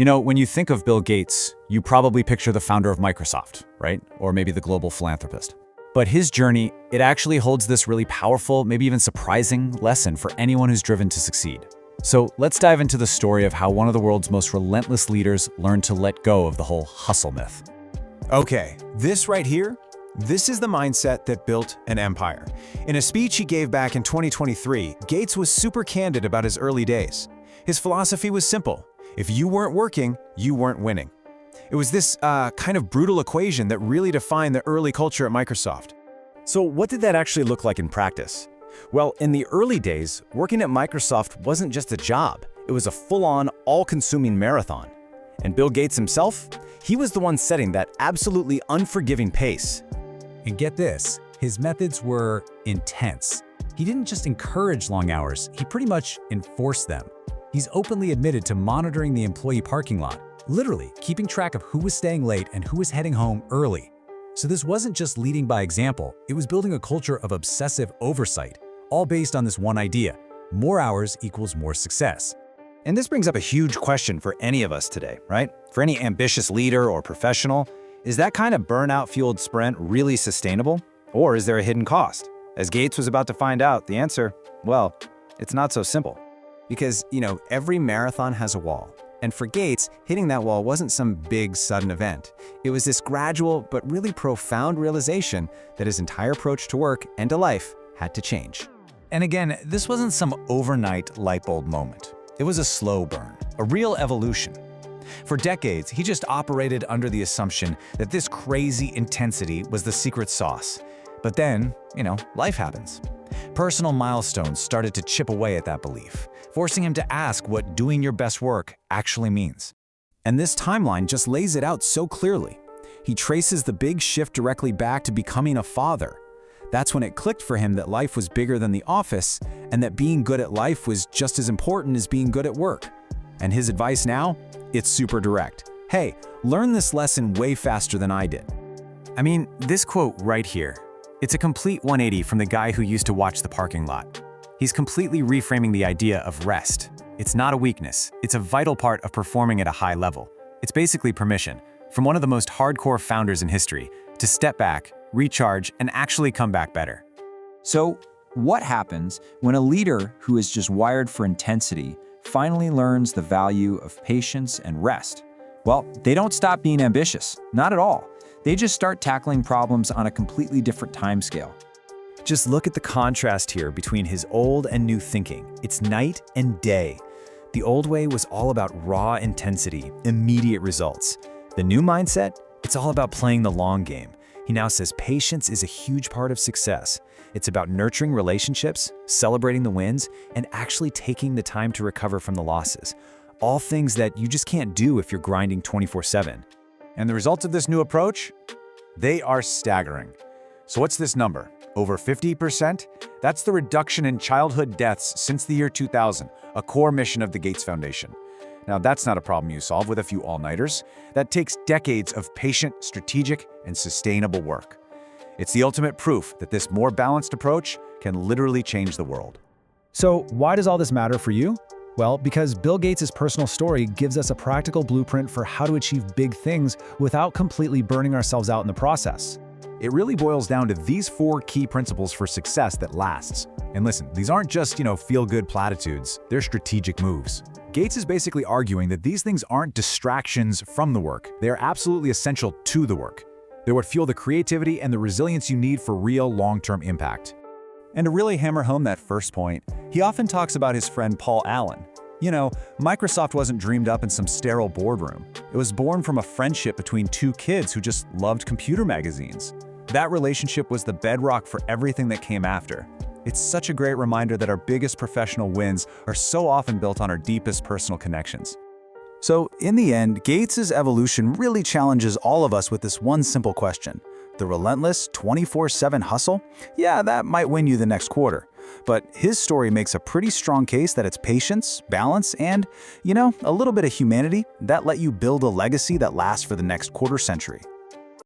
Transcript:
When you think of Bill Gates, you probably picture the founder of Microsoft, right? Or maybe the global philanthropist. But his journey, it actually holds this really powerful, maybe even surprising lesson for anyone who's driven to succeed. So let's dive into the story of how one of the world's most relentless leaders learned to let go of the whole hustle myth. Okay, this right here, this is the mindset that built an empire. In a speech he gave back in 2023, Gates was super candid about his early days. His philosophy was simple. If you weren't working, you weren't winning. It was this kind of brutal equation that really defined the early culture at Microsoft. So what did that actually look like in practice? Well, in the early days, working at Microsoft wasn't just a job. It was a full-on, all-consuming marathon. And Bill Gates himself, he was the one setting that absolutely unforgiving pace. And get this, his methods were intense. He didn't just encourage long hours, he pretty much enforced them. He's openly admitted to monitoring the employee parking lot, literally keeping track of who was staying late and who was heading home early. So this wasn't just leading by example, it was building a culture of obsessive oversight, all based on this one idea: more hours equals more success. And this brings up a huge question for any of us today, right? For any ambitious leader or professional, is that kind of burnout-fueled sprint really sustainable? Or is there a hidden cost? As Gates was about to find out, the answer, well, it's not so simple. Because, every marathon has a wall. And for Gates, hitting that wall wasn't some big, sudden event. It was this gradual but really profound realization that his entire approach to work and to life had to change. And again, this wasn't some overnight light bulb moment. It was a slow burn, a real evolution. For decades, he just operated under the assumption that this crazy intensity was the secret sauce. But then, life happens. Personal milestones started to chip away at that belief, forcing him to ask what doing your best work actually means. And this timeline just lays it out so clearly. He traces the big shift directly back to becoming a father. That's when it clicked for him that life was bigger than the office, and that being good at life was just as important as being good at work. And his advice now? It's super direct. Hey, learn this lesson way faster than I did. I mean, this quote right here, it's a complete 180 from the guy who used to watch the parking lot. He's completely reframing the idea of rest. It's not a weakness, it's a vital part of performing at a high level. It's basically permission, from one of the most hardcore founders in history, to step back, recharge, and actually come back better. So, what happens when a leader who is just wired for intensity finally learns the value of patience and rest? Well, they don't stop being ambitious, not at all. They just start tackling problems on a completely different timescale. Just look at the contrast here between his old and new thinking. It's night and day. The old way was all about raw intensity, immediate results. The new mindset, it's all about playing the long game. He now says patience is a huge part of success. It's about nurturing relationships, celebrating the wins, and actually taking the time to recover from the losses. All things that you just can't do if you're grinding 24/7. And the results of this new approach? They are staggering. So what's this number? Over 50%? That's the reduction in childhood deaths since the year 2000, a core mission of the Gates Foundation. Now, that's not a problem you solve with a few all-nighters. That takes decades of patient, strategic, and sustainable work. It's the ultimate proof that this more balanced approach can literally change the world. So why does all this matter for you? Well, because Bill Gates' personal story gives us a practical blueprint for how to achieve big things without completely burning ourselves out in the process. It really boils down to these 4 key principles for success that lasts. And listen, these aren't just, feel-good platitudes, they're strategic moves. Gates is basically arguing that these things aren't distractions from the work, they are absolutely essential to the work. They're what fuel the creativity and the resilience you need for real long-term impact. And to really hammer home that first point, he often talks about his friend Paul Allen. Microsoft wasn't dreamed up in some sterile boardroom. It was born from a friendship between 2 kids who just loved computer magazines. That relationship was the bedrock for everything that came after. It's such a great reminder that our biggest professional wins are so often built on our deepest personal connections. So, in the end, Gates' evolution really challenges all of us with this one simple question. The relentless 24/7 hustle? Yeah, that might win you the next quarter. But his story makes a pretty strong case that it's patience, balance, and, a little bit of humanity that let you build a legacy that lasts for the next quarter century.